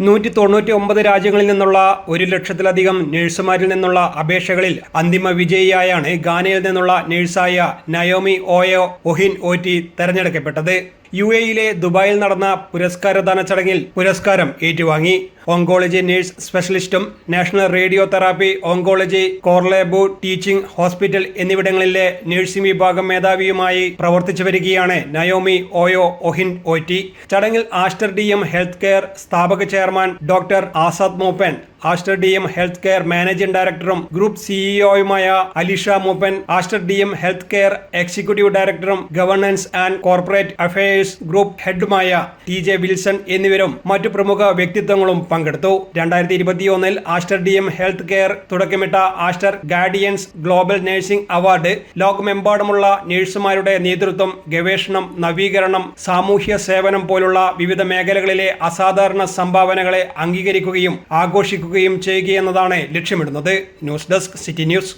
199 രാജ്യങ്ങളിൽ നിന്നുള്ള 1,00,000-ലധികം നഴ്സുമാരിൽ നിന്നുള്ള അപേക്ഷകളിൽ അന്തിമ വിജയിയായാണ് ഘാനയിൽ നിന്നുള്ള നഴ്സായ നയോമി ഓയോ ഒഹിൻ ഓറ്റി തെരഞ്ഞെടുക്കപ്പെട്ടത്. UAE ദുബായിൽ നടന്ന പുരസ്കാരദാന ചടങ്ങിൽ പുരസ്കാരം ഏറ്റുവാങ്ങി. ഓങ്കോളജി നഴ്സ് സ്പെഷ്യലിസ്റ്റും national radio therapy, oncology, Korle Bu, teaching hospital എന്നിവിടങ്ങളിലെ നഴ്സിംഗ് വിഭാഗം മേധാവിയുമായി പ്രവർത്തിച്ചു വരികയാണ് നയോമി ഓയോ ഒഹിൻ ഒറ്റി. ചടങ്ങിൽ ആസ്റ്റർ DM ഹെൽത്ത് കെയർ സ്ഥാപക chairman doctor Azad Moopen, Aster DM health care managing ഡയറക്ടറും ഗ്രൂപ്പ് CEOയുമായ Alisha Moopen, Aster DM health care executive ഡയറക്ടറും governance and corporate affairs group ഹെഡുമായ TJ വിൽസൺ എന്നിവരും മറ്റു പ്രമുഖ വ്യക്തിത്വങ്ങളും പങ്കെടുത്തു. 2021 ആസ്റ്റർ DM ഹെൽത്ത് കെയർ തുടക്കമിട്ട Aster Guardians global nursing award ലോകമെമ്പാടുമുള്ള നഴ്സുമാരുടെ നേതൃത്വം, ഗവേഷണം, നവീകരണം, സാമൂഹ്യ സേവനം പോലുള്ള വിവിധ മേഖലകളിലെ അസാധാരണ സംഭാവനകളെ അംഗീകരിക്കുകയും ആഘോഷിക്കുകയും ചെയ്യുകയെന്നതാണ് ലക്ഷ്യമിടുന്നത്. News desk city news.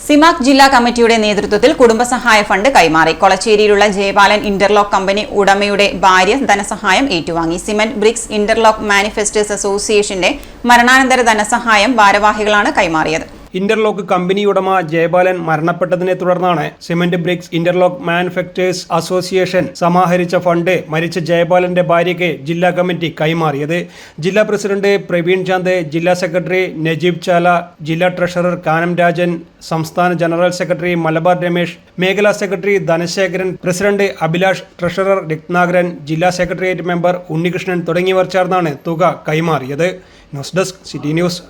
സിമാക് ജില്ലാ കമ്മിറ്റിയുടെ നേതൃത്വത്തിൽ കുടുംബസഹായ ഫണ്ട് കൈമാറി. കൊളച്ചേരിയിലുള്ള ജയപാലൻ ഇന്റർലോക്ക് കമ്പനി ഉടമയുടെ ഭാര്യ ധനസഹായം ഏറ്റുവാങ്ങി. സിമന്റ് ബ്രിക്സ് ഇന്റർലോക്ക് മാനുഫാക്ചേഴ്സ് അസോസിയേഷന്റെ മരണാനന്തര ധനസഹായം ഭാരവാഹികളാണ് കൈമാറിയത്. ഇന്റർലോക്ക് കമ്പനി ഉടമ ജയപാലൻ മരണപ്പെട്ടതിനെ തുടർന്നാണ് cement bricks interlock manufacturers association സമാഹരിച്ച ഫണ്ട് മരിച്ച ജയപാലന്റെ ഭാര്യയ്ക്ക് ജില്ലാ കമ്മിറ്റി കൈമാറിയത്. ജില്ലാ പ്രസിഡന്റ് പ്രവീൺ ചാന്ദ്, ജില്ലാ സെക്രട്ടറി നജീബ് ചാല, ജില്ലാ ട്രഷറർ കാനം രാജൻ, സംസ്ഥാന ജനറൽ സെക്രട്ടറി മലബാർ രമേശ്, മേഖലാ secretary Dhanasekharan, president Abhilash, treasurer Ratnakaran, ജില്ലാ സെക്രട്ടേറിയറ്റ് മെമ്പർ ഉണ്ണികൃഷ്ണൻ തുടങ്ങിയവർ ചേർന്നാണ് തുക കൈമാറിയത്. News desk city news.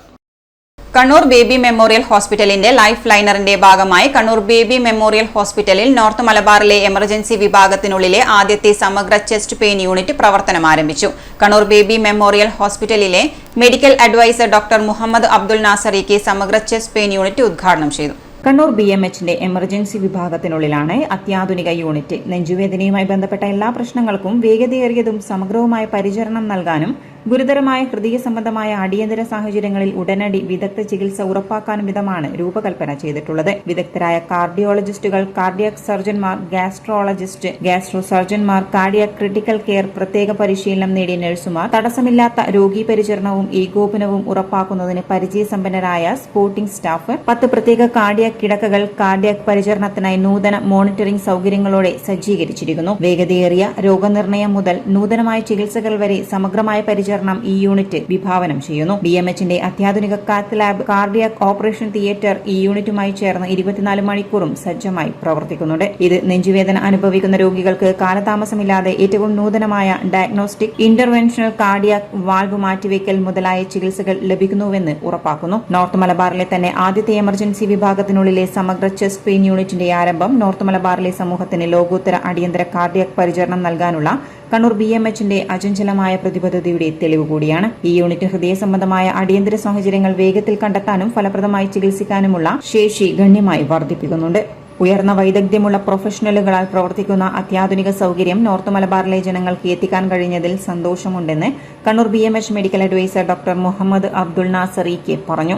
Kannur baby memorial ഹോസ്പിറ്റലിന്റെ ലൈഫ് ലൈനറിന്റെ ഭാഗമായി കണ്ണൂർ ബേബി മെമ്മോറിയൽ ഹോസ്പിറ്റലിൽ നോർത്ത് മലബാറിലെ എമർജൻസി വിഭാഗത്തിനുള്ളിലെ ആദ്യത്തെ സമഗ്ര ചെസ്റ്റ് പെയിൻ യൂണിറ്റ് പ്രവർത്തനം ആരംഭിച്ചു. കണ്ണൂർ ബേബി മെമ്മോറിയൽ ഹോസ്പിറ്റലിലെ medical adviser doctor Muhammad Abdul നാസറിക്ക് സമഗ്ര ചെസ്റ്റ് പെയിൻ യൂണിറ്റ് ഉദ്ഘാടനം ചെയ്തു. കണ്ണൂർ BMHന്റെ എമർജൻസി വിഭാഗത്തിനുള്ളിലാണ് അത്യാധുനിക യൂണിറ്റ്. നെഞ്ചുവേദനയുമായി ബന്ധപ്പെട്ട എല്ലാ പ്രശ്നങ്ങൾക്കും വേഗതയേറിയതും സമഗ്രവുമായ പരിചരണം നൽകാനും ഗുരുതരമായ ഹൃദയ സംബന്ധമായ അടിയന്തര സാഹചര്യങ്ങളിൽ ഉടനടി വിദഗ്ധ ചികിത്സ ഉറപ്പാക്കാനും വിധമാണ് രൂപകൽപ്പന ചെയ്തിട്ടുള്ളത്. വിദഗ്ധരായ കാർഡിയോളജിസ്റ്റുകൾ, കാർഡിയാക് സർജൻമാർ, ഗാസ്ട്രോളജിസ്റ്റ്, ഗാസ്ട്രോ സർജൻമാർ, കാർഡിയാക് ക്രിട്ടിക്കൽ കെയർ പ്രത്യേക പരിശീലനം നേടിയ നഴ്സുമാർ, തടസ്സമില്ലാത്ത രോഗീ പരിചരണവും ഏകോപനവും ഉറപ്പാക്കുന്നതിന് പരിചയസമ്പന്നരായ സ്പോർട്ടിംഗ് സ്റ്റാഫ്, 10 പ്രത്യേക കാർഡിയാക് കിടക്കകൾ കാർഡിയാക് പരിചരണത്തിനായി നൂതന മോണിറ്ററിംഗ് സൗകര്യങ്ങളോടെ സജ്ജീകരിച്ചിരിക്കുന്നു. വേഗതയേറിയ രോഗനിർണയം മുതൽ നൂതനമായ ചികിത്സകൾ വരെ സമഗ്രമായ പരിചരണം ഈ യൂണിറ്റ് വിഭാവനം ചെയ്യുന്നു. BMHന്റെ അത്യാധുനിക cath lab, cardiac operation theatre ഈ യൂണിറ്റുമായി ചേർന്ന് 24 മണിക്കൂറും സജ്ജമായി പ്രവർത്തിക്കുന്നുണ്ട്. ഇത് നെഞ്ചുവേദന അനുഭവിക്കുന്ന രോഗികൾക്ക് കാലതാമസമില്ലാതെ ഏറ്റവും നൂതനമായ ഡയഗ്നോസ്റ്റിക്, ഇന്റർവെൻഷണൽ കാർഡിയാക് വാൽവ് മാറ്റിവെക്കൽ മുതലായ ചികിത്സകൾ ലഭിക്കുന്നുവെന്ന് ഉറപ്പാക്കുന്നു. നോർത്ത് മലബാറിലെ തന്നെ ആദ്യത്തെ എമർജൻസി വിഭാഗത്തിനുള്ളിലെ സമഗ്ര ചെസ്റ്റ് പെയിൻ യൂണിറ്റിന്റെ ആരംഭം നോർത്ത് മലബാറിലെ സമൂഹത്തിന് ലോകോത്തര അടിയന്തര കാർഡിയാക് പരിചരണം നൽകാനുള്ള കണ്ണൂർ BMHന്റെ അചഞ്ചലമായ പ്രതിബദ്ധതയുടെ തെളിവ് കൂടിയാണ്. ഈ യൂണിറ്റ് ഹൃദയ സംബന്ധമായ അടിയന്തര സാഹചര്യങ്ങൾ വേഗത്തിൽ കണ്ടെത്താനും ഫലപ്രദമായി ചികിത്സിക്കാനുമുള്ള ശേഷി ഗണ്യമായി വർദ്ധിപ്പിക്കുന്നുണ്ട്. ഉയർന്ന വൈദഗ്ധ്യമുള്ള പ്രൊഫഷണലുകളാൽ പ്രവർത്തിക്കുന്ന അത്യാധുനിക സൗകര്യം നോർത്ത് മലബാറിലെ ജനങ്ങൾക്ക് എത്തിക്കാൻ കഴിഞ്ഞതിൽ സന്തോഷമുണ്ടെന്ന് Kannur BMH medical adviser doctor Muhammad Abdul നാസറിക്ക് പറഞ്ഞു.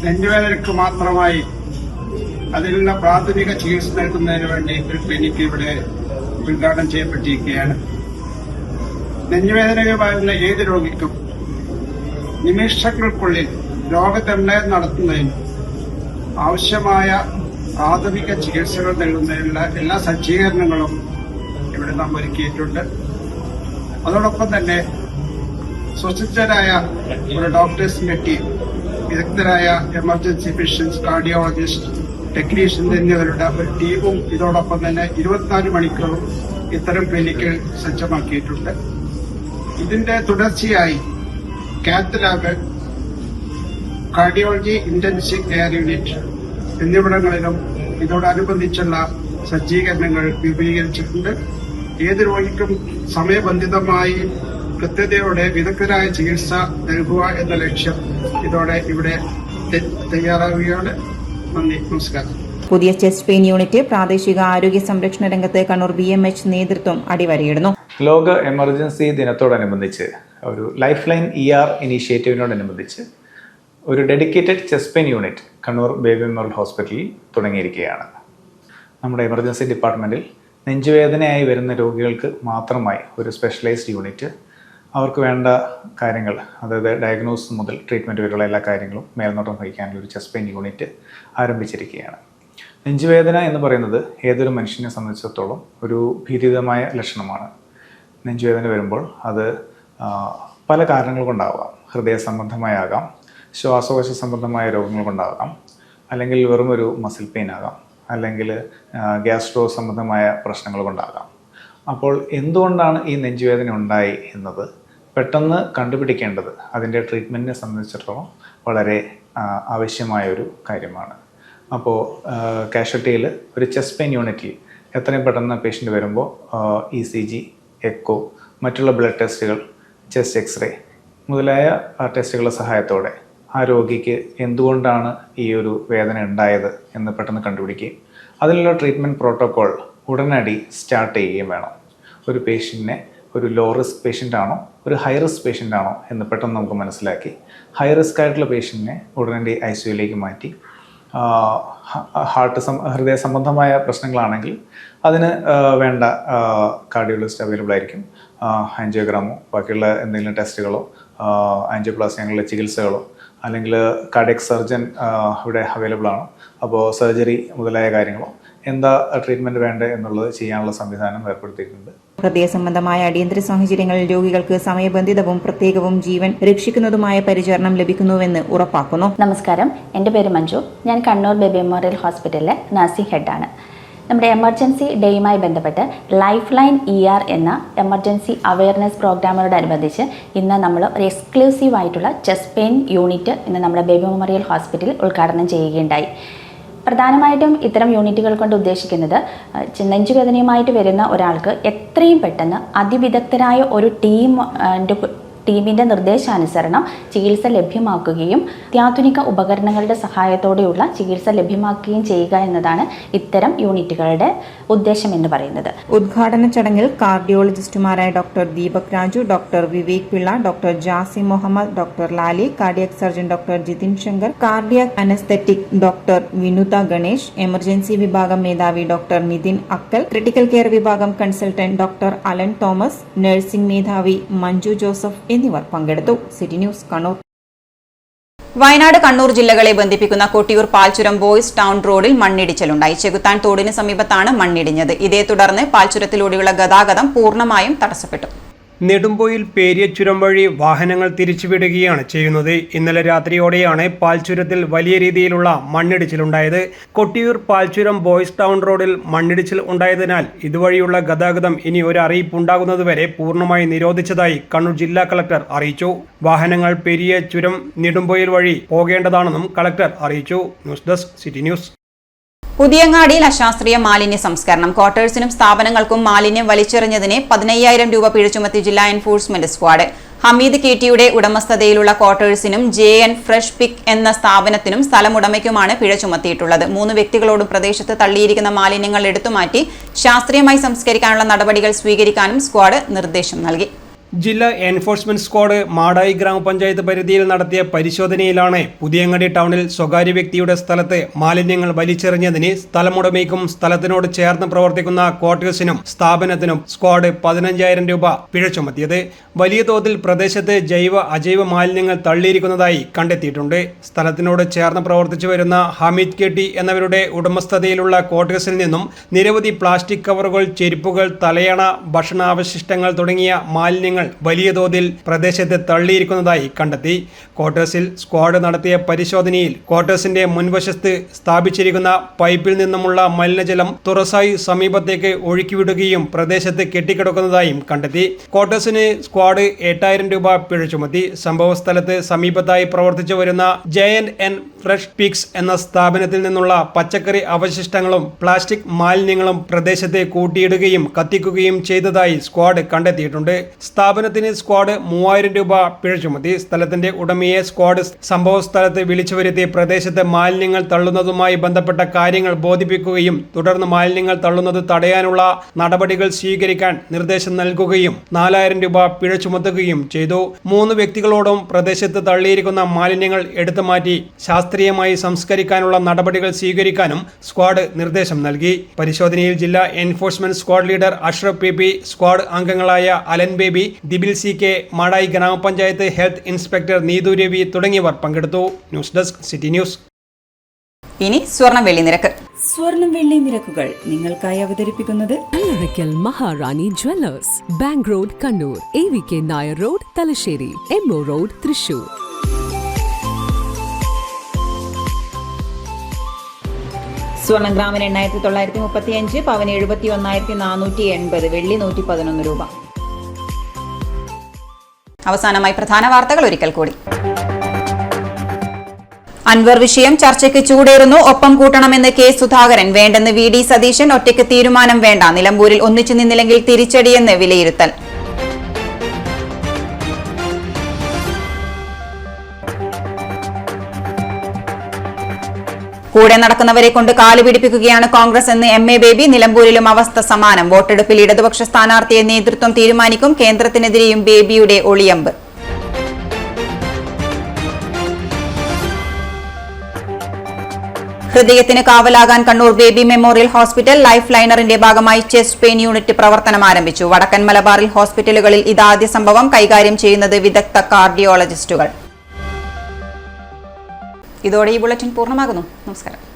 നെഞ്ചുവേദനയ്ക്ക് മാത്രമായി അതിനുള്ള പ്രാഥമിക ചികിത്സ നൽകുന്നതിന് വേണ്ടി ഒരു ക്ലിനിക്ക് ഇവിടെ ഉദ്ഘാടനം ചെയ്യപ്പെട്ടിരിക്കുകയാണ്. നെഞ്ചുവേദനകൾ വരുന്ന ഏത് രോഗിക്കും നിമിഷങ്ങൾക്കുള്ളിൽ രോഗനിർണയം നടത്തുന്നതിന് ആവശ്യമായ പ്രാഥമിക ചികിത്സകൾ നൽകുന്നതിനുള്ള എല്ലാ സജ്ജീകരണങ്ങളും ഇവിടെ നാം ഒരുക്കിയിട്ടുണ്ട്. അതോടൊപ്പം തന്നെ സുസജ്ജരായ ഒരു ഡോക്ടേഴ്സിന്റെ ടീം, വിദഗ്ധരായ എമർജൻസി ഫിസിഷ്യൻസ്, കാർഡിയോളജിസ്റ്റ്, ടെക്നീഷ്യൻ എന്നിവരുടെ ഒരു ടീമും ഇതോടൊപ്പം തന്നെ 24 മണിക്കൂറും ഇത്തരം ക്ലിനിക്കുകൾ സജ്ജമാക്കിയിട്ടുണ്ട്. ഇതിന്റെ തുടർച്ചയായി cath lab, cardiology intensive care unit എന്നിവിടങ്ങളിലും ഇതോടനുബന്ധിച്ചുള്ള സജ്ജീകരണങ്ങൾ വിപുലീകരിച്ചിട്ടുണ്ട്. ഏത് രോഗിക്കും സമയബന്ധിതമായി കൃത്യതയോടെ വിദഗ്ധരായ ചികിത്സ നൽകുക എന്ന ലക്ഷ്യം ഇതോടെ ഇവിടെ തയ്യാറാവുകയാണ്. നന്ദി, നമസ്കാരം. പുതിയ ചെസ്റ്റ് പെയിൻ യൂണിറ്റ് പ്രാദേശിക ആരോഗ്യ സംരക്ഷണ രംഗത്ത് കണ്ണൂർ BMH നേതൃത്വം അടിവരയിടുന്നു. ലോക എമർജൻസി ദിനത്തോടനുബന്ധിച്ച് ഒരു ലൈഫ് ലൈൻ ER ഇനീഷ്യേറ്റീവിനോടനുബന്ധിച്ച് ഒരു dedicated chest pain unit Kannur baby memorial ഹോസ്പിറ്റലിൽ തുടങ്ങിയിരിക്കുകയാണ്. നമ്മുടെ എമർജൻസി ഡിപ്പാർട്ട്മെൻറ്റിൽ നെഞ്ചുവേദനയായി വരുന്ന രോഗികൾക്ക് മാത്രമായി ഒരു സ്പെഷ്യലൈസ്ഡ് യൂണിറ്റ്, അവർക്ക് വേണ്ട കാര്യങ്ങൾ, അതായത് ഡയഗ്നോസ് മുതൽ ട്രീറ്റ്മെൻറ്റ് വരെയുള്ള എല്ലാ കാര്യങ്ങളും മേൽനോട്ടം വഹിക്കാനുള്ള ഒരു ചെസ്റ്റ് പെയിൻ യൂണിറ്റ് ആരംഭിച്ചിരിക്കുകയാണ്. നെഞ്ചുവേദന എന്ന് പറയുന്നത് ഏതൊരു മനുഷ്യനെ സംബന്ധിച്ചിടത്തോളം ഒരു ഭീതിതമായ ലക്ഷണമാണ്. നെഞ്ചുവേദന വരുമ്പോൾ അത് പല കാരണങ്ങൾ കൊണ്ടാവാം. ഹൃദയ സംബന്ധമായാകാം, ശ്വാസകോശ സംബന്ധമായ രോഗങ്ങൾ കൊണ്ടാകാം, അല്ലെങ്കിൽ വെറും ഒരു മസിൽ പെയിൻ ആകാം, അല്ലെങ്കിൽ ഗ്യാസ്ട്രോ സംബന്ധമായ പ്രശ്നങ്ങൾ കൊണ്ടാകാം. അപ്പോൾ എന്തുകൊണ്ടാണ് ഈ നെഞ്ചുവേദന ഉണ്ടായി എന്നത് പെട്ടെന്ന് കണ്ടുപിടിക്കേണ്ടത് അതിൻ്റെ ട്രീറ്റ്മെൻറ്റിനെ സംബന്ധിച്ചിടത്തോളം വളരെ ആവശ്യമായൊരു കാര്യമാണ്. അപ്പോൾ കാഷ്വാലിറ്റിയിൽ ഒരു ചെസ്റ്റ് പെയിൻ യൂണിറ്റിൽ എത്രയും പെട്ടെന്ന് പേഷ്യൻ്റ് വരുമ്പോൾ ECG, എക്കോ, മറ്റുള്ള ബ്ലഡ് ടെസ്റ്റുകൾ, ചെസ്റ്റ് എക്സ്റേ മുതലായ ടെസ്റ്റുകളുടെ സഹായത്തോടെ ആ രോഗിക്ക് എന്തുകൊണ്ടാണ് ഈ ഒരു വേദന ഉണ്ടായത് എന്ന് പെട്ടെന്ന് കണ്ടുപിടിക്കുകയും അതിനുള്ള ട്രീറ്റ്മെൻറ്റ് പ്രോട്ടോക്കോൾ ഉടനടി സ്റ്റാർട്ട് ചെയ്യുകയും വേണം. ഒരു പേഷ്യൻറ്റിനെ ഒരു ലോ റിസ്ക് പേഷ്യൻ്റ് ആണോ ഒരു ഹൈ റിസ്ക് പേഷ്യൻ്റ് ആണോ എന്ന് പെട്ടെന്ന് നമുക്ക് മനസ്സിലാക്കി ഹൈ റിസ്ക് ആയിട്ടുള്ള പേഷ്യൻറ്റിനെ ഉടനടി ICUയിലേക്ക് മാറ്റി ഹൃദയ സംബന്ധമായ പ്രശ്നങ്ങളാണെങ്കിൽ അതിന് വേണ്ട കാർഡിയോളജിസ്റ്റ് അവൈലബിൾ ആയിരിക്കും. ആൻജിയോഗ്രാമോ ബാക്കിയുള്ള എന്തെങ്കിലും ടെസ്റ്റുകളോ ആൻജിയോപ്ലാസ്റ്റി അങ്ങനെയുള്ള ചികിത്സകളോ അല്ലെങ്കിൽ കാർഡിയക് സർജൻ ഇവിടെ അവൈലബിൾ ആണ്. അപ്പോൾ സർജറി മുതലായ കാര്യങ്ങളോ എന്താ ട്രീറ്റ്മെൻറ്റ് വേണ്ടത് എന്നുള്ളത് ചെയ്യാനുള്ള സംവിധാനം ഏർപ്പെടുത്തിയിട്ടുണ്ട്. ഹൃദയ സംബന്ധമായ അടിയന്തര സാഹചര്യങ്ങളിൽ രോഗികൾക്ക് സമയബന്ധിതവും പ്രത്യേകവും ജീവൻ രക്ഷിക്കുന്നതുമായ പരിചരണം ലഭിക്കുന്നുവെന്ന് ഉറപ്പാക്കുന്നു. നമസ്കാരം, എൻ്റെ പേര് മഞ്ജു. ഞാൻ കണ്ണൂർ ബേബി മെമ്മോറിയൽ ഹോസ്പിറ്റലിലെ നഴ്സിംഗ് ഹെഡാണ്. നമ്മുടെ എമർജൻസി ഡേയുമായി ബന്ധപ്പെട്ട് ലൈഫ് ലൈൻ ER എന്ന എമർജൻസി അവയർനെസ് പ്രോഗ്രാമിനോടനുബന്ധിച്ച് ഇന്ന് നമ്മൾ ഒരു എക്സ്ക്ലൂസീവ് ആയിട്ടുള്ള ചെസ്റ്റ് പെയിൻ യൂണിറ്റ് ഇന്ന് നമ്മുടെ ബേബി മെമ്മോറിയൽ ഹോസ്പിറ്റലിൽ ഉദ്ഘാടനം ചെയ്യുകയുണ്ടായി. പ്രധാനമായിട്ടും ഇത്തരം യൂണിറ്റുകൾ കൊണ്ട് ഉദ്ദേശിക്കുന്നത് നെഞ്ചുവേദനയുമായിട്ട് വരുന്ന ഒരാൾക്ക് എത്രയും പെട്ടെന്ന് അതിവിദഗ്ധരായ ഒരു ടീമിൻ്റെ നിർദ്ദേശാനുസരണം ചികിത്സ ലഭ്യമാക്കുകയും അത്യാധുനിക ഉപകരണങ്ങളുടെ സഹായത്തോടെയുള്ള ചികിത്സ ലഭ്യമാക്കുകയും ചെയ്യുക എന്നതാണ് ഇത്തരം യൂണിറ്റുകളുടെ ഉദ്ദേശം എന്ന് പറയുന്നത്. ഉദ്ഘാടന ചടങ്ങിൽ കാർഡിയോളജിസ്റ്റുമാരായ doctor Deepak Raju, doctor Vivek Pillai, doctor Jasim Muhammad, doctor Lali, cardiac surgeon doctor Jithin Shankar, cardiac anaesthetic doctor Vinutha Ganesh, emergency വിഭാഗം മേധാവി doctor Nithin Akkal, critical care വിഭാഗം consultant doctor Alan Thomas, nursing മേധാവി മഞ്ജു ജോസഫ് എന്നിവർ പങ്കെടുത്തു. City news, Kannur. വയനാട്, കണ്ണൂർ ജില്ലകളെ ബന്ധിപ്പിക്കുന്ന കൊട്ടിയൂർ പാൽച്ചുരം ബോയ്സ് ടൗൺ റോഡിൽ മണ്ണിടിച്ചിലുണ്ടായി. ചെകുത്താൻ തോടിന് സമീപത്താണ് മണ്ണിടിഞ്ഞത്. ഇതേ തുടർന്ന് പാൽച്ചുരത്തിലൂടെയുള്ള ഗതാഗതം പൂർണ്ണമായും തടസ്സപ്പെട്ടു. നെടുമ്പോയിൽ പേരിയച്ചുരം വഴി വാഹനങ്ങൾ തിരിച്ചുവിടുകയാണ് ചെയ്യുന്നത്. ഇന്നലെ രാത്രിയോടെയാണ് പാൽച്ചുരത്തിൽ വലിയ രീതിയിലുള്ള മണ്ണിടിച്ചിലുണ്ടായത്. കൊട്ടിയൂർ പാൽച്ചുരം ബോയ്സ് ടൗൺ റോഡിൽ മണ്ണിടിച്ചിൽ ഉണ്ടായതിനാൽ ഇതുവഴിയുള്ള ഗതാഗതം ഇനി ഒരു അറിയിപ്പുണ്ടാകുന്നതുവരെ പൂർണ്ണമായി നിരോധിച്ചതായി കണ്ണൂർ ജില്ലാ കളക്ടർ അറിയിച്ചു. വാഹനങ്ങൾ പെരിയച്ചുരം നെടുമ്പോയിൽ വഴി പോകേണ്ടതാണെന്നും കളക്ടർ അറിയിച്ചു. News desk, city news. പുതിയങ്ങാടിയിൽ അശാസ്ത്രീയ മാലിന്യ സംസ്കരണം. ക്വാർട്ടേഴ്സിനും സ്ഥാപനങ്ങൾക്കും മാലിന്യം വലിച്ചെറിഞ്ഞതിന് 15,000 രൂപ പിഴ ചുമത്തി ജില്ലാ എൻഫോഴ്സ്മെന്റ് സ്ക്വാഡ്. ഹമീദ് KTയുടെ ഉടമസ്ഥതയിലുള്ള ക്വാർട്ടേഴ്സിനും JN ഫ്രഷ് പിക്ക് എന്ന സ്ഥാപനത്തിനും സ്ഥലമുടമയ്ക്കുമാണ് പിഴ ചുമത്തിയിട്ടുള്ളത്. 3 വ്യക്തികളോടും പ്രദേശത്ത് തള്ളിയിരിക്കുന്ന മാലിന്യങ്ങൾ എടുത്തുമാറ്റി ശാസ്ത്രീയമായി സംസ്കരിക്കാനുള്ള നടപടികൾ സ്വീകരിക്കാനും സ്ക്വാഡ് നിർദ്ദേശം നൽകി. ജില്ലാ എൻഫോഴ്സ്മെന്റ് സ്ക്വാഡ് മാടായി ഗ്രാമപഞ്ചായത്ത് പരിധിയിൽ നടത്തിയ പരിശോധനയിലാണ് പുതിയങ്ങാടി ടൗണിൽ സ്വകാര്യ വ്യക്തിയുടെ സ്ഥലത്ത് മാലിന്യങ്ങൾ വലിച്ചെറിഞ്ഞതിന് സ്ഥലമുടമയ്ക്കും സ്ഥലത്തിനോട് ചേർന്ന് പ്രവർത്തിക്കുന്ന ക്വാർട്ടേഴ്സിനും സ്ഥാപനത്തിനും സ്ക്വാഡ് 15,000 രൂപ പിഴ ചുമത്തിയത്. വലിയ തോതിൽ പ്രദേശത്ത് ജൈവ അജൈവ മാലിന്യങ്ങൾ തള്ളിയിരിക്കുന്നതായി കണ്ടെത്തിയിട്ടുണ്ട്. സ്ഥലത്തിനോട് ചേർന്ന് പ്രവർത്തിച്ചു വരുന്ന ഹമീദ് KT എന്നവരുടെ ഉടമസ്ഥതയിലുള്ള ക്വാർട്ടേഴ്സിൽ നിന്നും നിരവധി പ്ലാസ്റ്റിക് കവറുകൾ, ചെരുപ്പുകൾ, തലയണ, ഭക്ഷണാവശിഷ്ടങ്ങൾ തുടങ്ങിയ മാലിന്യങ്ങൾ വലിയ തോതിൽ പ്രദേശത്ത് തള്ളിയിരിക്കുന്നതായി കണ്ടെത്തി. ക്വാർട്ടേഴ്സിൽ സ്ക്വാഡ് നടത്തിയ പരിശോധനയിൽ ക്വാർട്ടേഴ്സിന്റെ മുൻവശത്ത് സ്ഥാപിച്ചിരിക്കുന്ന പൈപ്പിൽ നിന്നുമുള്ള മലിനജലം തുറസായി സമീപത്തേക്ക് ഒഴുക്കിവിടുകയും പ്രദേശത്ത് കെട്ടിക്കിടക്കുന്നതായും കണ്ടെത്തി. ക്വാർട്ടേഴ്സിന് സ്ക്വാഡ് 8,000 രൂപ പിഴ ചുമത്തി. സംഭവ സ്ഥലത്ത് സമീപത്തായി പ്രവർത്തിച്ചു വരുന്ന JN ഫ്രഷ് പിക്സ് എന്ന സ്ഥാപനത്തിൽ നിന്നുള്ള പച്ചക്കറി അവശിഷ്ടങ്ങളും പ്ലാസ്റ്റിക് മാലിന്യങ്ങളും പ്രദേശത്തെ കൂട്ടിയിടുകയും കത്തിക്കുകയും ചെയ്തതായി സ്ക്വാഡ് കണ്ടെത്തിയിട്ടുണ്ട്. സ്ഥാപനത്തിന് സ്ക്വാഡ് 3,000 രൂപ പിഴ ചുമത്തി. സ്ഥലത്തിന്റെ ഉടമയെ സ്ക്വാഡ് സംഭവ സ്ഥലത്ത് വിളിച്ചു വരുത്തി പ്രദേശത്ത് മാലിന്യങ്ങൾ തള്ളുന്നതുമായി ബന്ധപ്പെട്ട കാര്യങ്ങൾ ബോധിപ്പിക്കുകയും തുടർന്ന് മാലിന്യങ്ങൾ തള്ളുന്നത് തടയാനുള്ള നടപടികൾ സ്വീകരിക്കാൻ നിർദ്ദേശം നൽകുകയും 4,000 രൂപ പിഴ ചുമത്തുകയും ചെയ്തു. 3 വ്യക്തികളോടും പ്രദേശത്ത് തള്ളിയിരിക്കുന്ന മാലിന്യങ്ങൾ എടുത്തു മാറ്റി ശാസ്ത്രീയമായി സംസ്കരിക്കാനുള്ള നടപടികൾ സ്വീകരിക്കാനും സ്ക്വാഡ് നിർദ്ദേശം നൽകി. പരിശോധനയിൽ ജില്ലാ enforcement squad leader Ashraf PP, squad അംഗങ്ങളായ അലൻ ബേബി, ദിബിൽ CK, മാടായി ഗ്രാമപഞ്ചായത്ത് ഹെൽത്ത് ഇൻസ്പെക്ടർ നീതു രവി തുടങ്ങിയവർ പങ്കെടുത്തു. News desk, city news. ഇനി സ്വർണ്ണ വെള്ളി നിരക്ക്. സ്വർണം വെള്ളി നിരക്കുകൾ നിങ്ങൾക്കായി അവതരിപ്പിക്കുന്നത് Kallarakkal Maharani jewellers, bank road Kannur, AVK Nair road Thalassery, MO road Thrissur. സ്വർണം ഗ്രാമിന് 8,935, പവന് 71,480, വെള്ളി 111 രൂപ. അവസാനമായി പ്രധാന വാർത്തകൾ ഒരിക്കൽ കൂടി. അൻവർ വിഷയം ചർച്ചയ്ക്ക് ചൂടേറുന്നു. ഒപ്പം കൂട്ടണമെന്ന് കെ സുധാകരൻ. വേണ്ടെന്ന് VD സതീശൻ. ഒറ്റയ്ക്ക് തീരുമാനം വേണ്ട. നിലമ്പൂരിൽ ഒന്നിച്ചു നിന്നില്ലെങ്കിൽ തിരിച്ചടിയെന്ന് വിലയിരുത്തൽ. കൂടെ നടക്കുന്നവരെ കൊണ്ട് കാല് പിടിപ്പിക്കുകയാണ് കോൺഗ്രസ് എന്ന് MA ബേബി. നിലമ്പൂരിലും അവസ്ഥ സമാനം. വോട്ടെടുപ്പിൽ ഇടതുപക്ഷ സ്ഥാനാർത്ഥിയെ നേതൃത്വം തീരുമാനിക്കും. കേന്ദ്രത്തിനെതിരെയും ബേബിയുടെ ഒളിയമ്പ്. ഹൃദയത്തിന് കാവലാകാൻ Kannur baby memorial hospital. Life ലൈനറിന്റെ ഭാഗമായി ചെസ്റ്റ് പെയിൻ യൂണിറ്റ് പ്രവർത്തനം ആരംഭിച്ചു. വടക്കൻ മലബാറിൽ ഹോസ്പിറ്റലുകളിൽ ഇതാദ്യ സംഭവം. കൈകാര്യം ചെയ്യുന്നത് വിദഗ്ധ കാർഡിയോളജിസ്റ്റുകൾ. ഇതോടെ ഈ ബുള്ളറ്റിൻ പൂർണ്ണമാകുന്നു. നമസ്കാരം.